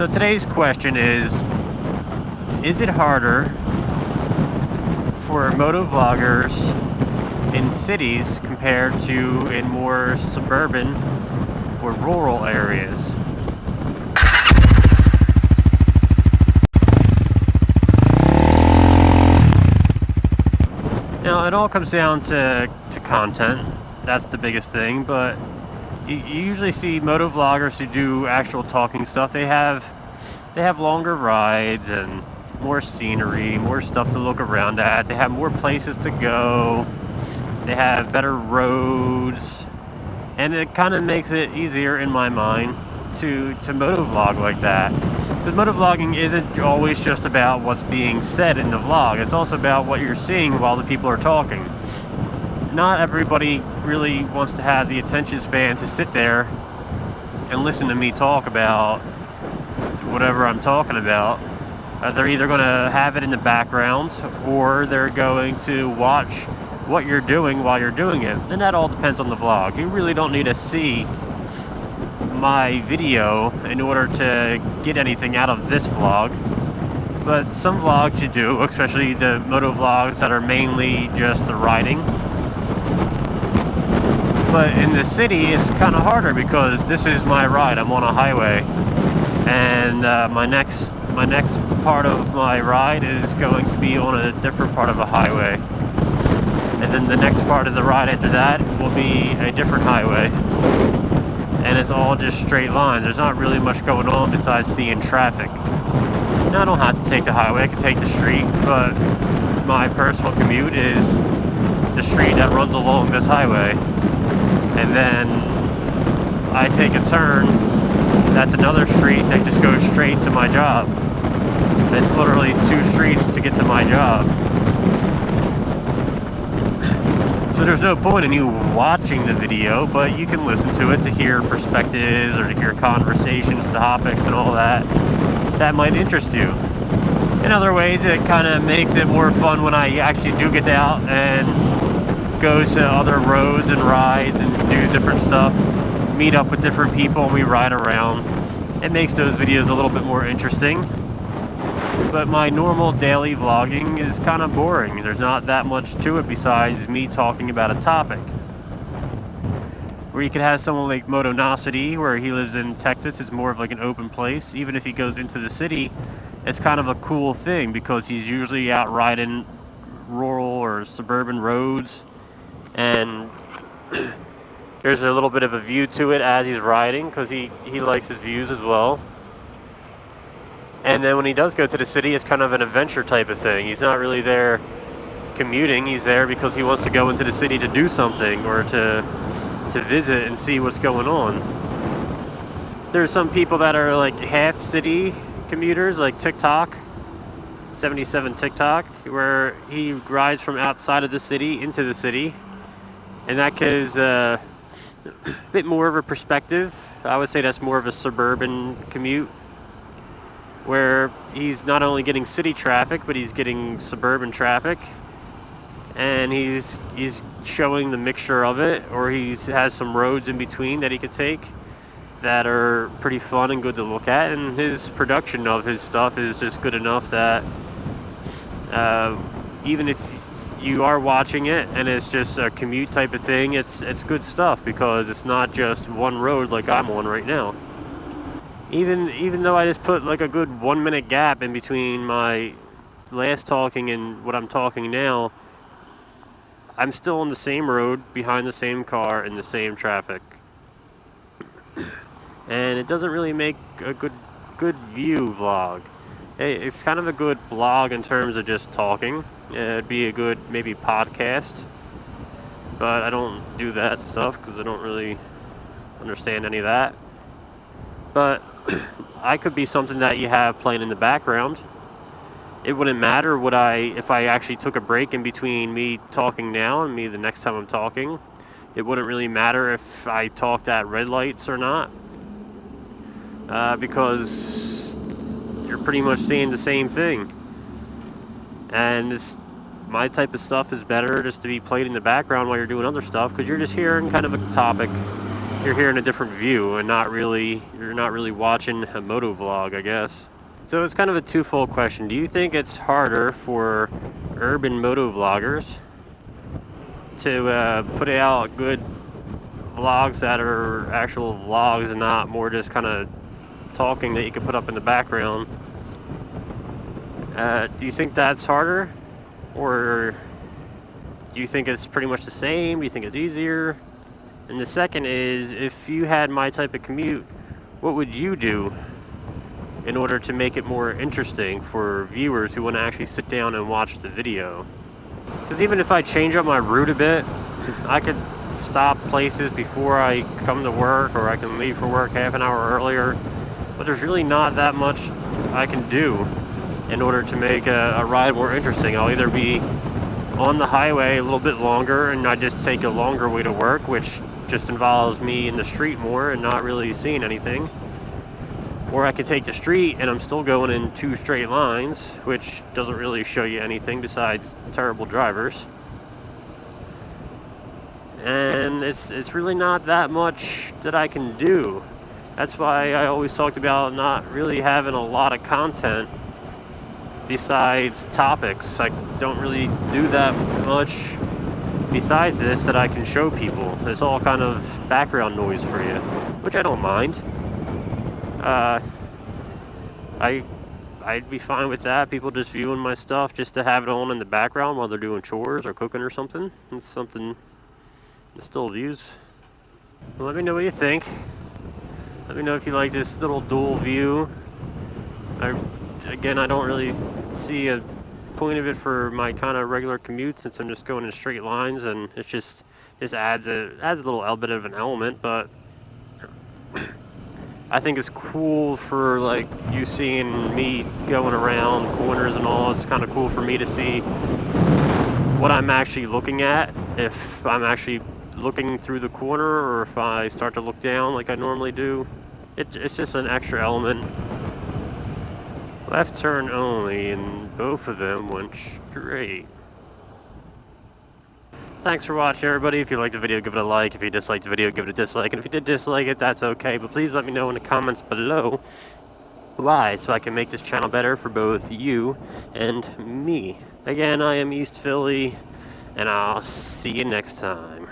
So today's question is it harder for motovloggers in cities compared to in more suburban or rural areas? Now, it all comes down to content. That's the biggest thing, but you usually see motovloggers who do actual talking stuff. They have longer rides and more scenery, more stuff to look around at. They have more places to go. They have better roads, and it kind of makes it easier in my mind to motovlog like that. Because motovlogging isn't always just about what's being said in the vlog. It's also about what you're seeing while the people are talking. Not everybody really wants to have the attention span to sit there and listen to me talk about whatever I'm talking about. They're either going to have it in the background, or they're going to watch what you're doing while you're doing it. And that all depends on the vlog. You really don't need to see my video in order to get anything out of this vlog. But some vlogs you do, especially the moto vlogs that are mainly just the riding. But in the city, it's kind of harder because this is my ride. I'm on a highway, and my next part of my ride is going to be on a different part of a highway, and then the next part of the ride after that will be a different highway, and it's all just straight lines. There's not really much going on besides seeing traffic. Now, I don't have to take the highway. I can take the street, but my personal commute is the street that runs along this highway. And then I take a turn, that's another street that just goes straight to my job. It's literally 2 streets to get to my job. So there's no point in you watching the video, but you can listen to it to hear perspectives or to hear conversations, topics, and all that might interest you. In other ways, it kind of makes it more fun when I actually do get out and go to other roads and rides and do different stuff, meet up with different people, and we ride around. It makes those videos a little bit more interesting. But my normal daily vlogging is kind of boring. There's not that much to it besides me talking about a topic. Where you could have someone like Motonosity, where he lives in Texas, it's more of like an open place. Even if he goes into the city, it's kind of a cool thing because he's usually out riding rural or suburban roads, and there's a little bit of a view to it as he's riding because he likes his views as well. And then when he does go to the city, it's kind of an adventure type of thing. He's not really there commuting. He's there because he wants to go into the city to do something or to visit and see what's going on. There's some people that are like half city commuters, like TikTok, 77 TikTok, where he rides from outside of the city into the city. And that gives a bit more of a perspective. I would say that's more of a suburban commute, where he's not only getting city traffic, but he's getting suburban traffic, and he's showing the mixture of it, or he has some roads in between that he could take that are pretty fun and good to look at, and his production of his stuff is just good enough that even if you are watching it and it's just a commute type of thing, it's good stuff because it's not just one road like I'm on right now. Even though I just put like a good 1 minute gap in between my last talking and what I'm talking now, I'm still on the same road behind the same car in the same traffic. And it doesn't really make a good view vlog. It's kind of a good blog in terms of just talking. It'd be a good maybe podcast, but I don't do that stuff because I don't really understand any of that. But I could be something that you have playing in the background. It wouldn't matter if I actually took a break in between me talking now and me the next time I'm talking. It wouldn't really matter if I talked at red lights or not, because you're pretty much seeing the same thing. And my type of stuff is better just to be played in the background while you're doing other stuff, because you're just hearing kind of a topic you're hearing a different view and you're not really watching a moto vlog, I guess. So it's kind of a twofold question. Do you think it's harder for urban moto vloggers to put out good vlogs that are actual vlogs and not more just kind of talking that you can put up in the background? Do you think that's harder, or do you think it's pretty much the same? Do you think it's easier? And the second is, if you had my type of commute, what would you do in order to make it more interesting for viewers who want to actually sit down and watch the video? Because even if I change up my route a bit, I could stop places before I come to work, or I can leave for work half an hour earlier, but there's really not that much I can do in order to make a ride more interesting. I'll either be on the highway a little bit longer and I just take a longer way to work, which just involves me in the street more and not really seeing anything. Or I can take the street and I'm still going in 2 straight lines, which doesn't really show you anything besides terrible drivers. And it's really not that much that I can do. That's why I always talked about not really having a lot of content besides topics. I don't really do that much besides this that I can show people. It's all kind of background noise for you, which I don't mind. I'd be fine with that. People just viewing my stuff just to have it on in the background while they're doing chores or cooking or something. It's something that still views. Well, let me know what you think. Let me know if you like this little dual view. Again, I don't really see a point of it for my kind of regular commute, since I'm just going in straight lines, and it just adds a little bit of an element. But I think it's cool for like you seeing me going around corners and all. It's kind of cool for me to see what I'm actually looking at, if I'm actually looking through the corner or if I start to look down like I normally do. It's just an extra element. Left turn only, and both of them went straight. Thanks for watching, everybody. If you liked the video, give it a like. If you disliked the video, give it a dislike. And if you did dislike it, that's okay. But please let me know in the comments below why, so I can make this channel better for both you and me. Again, I am EastPhilly, and I'll see you next time.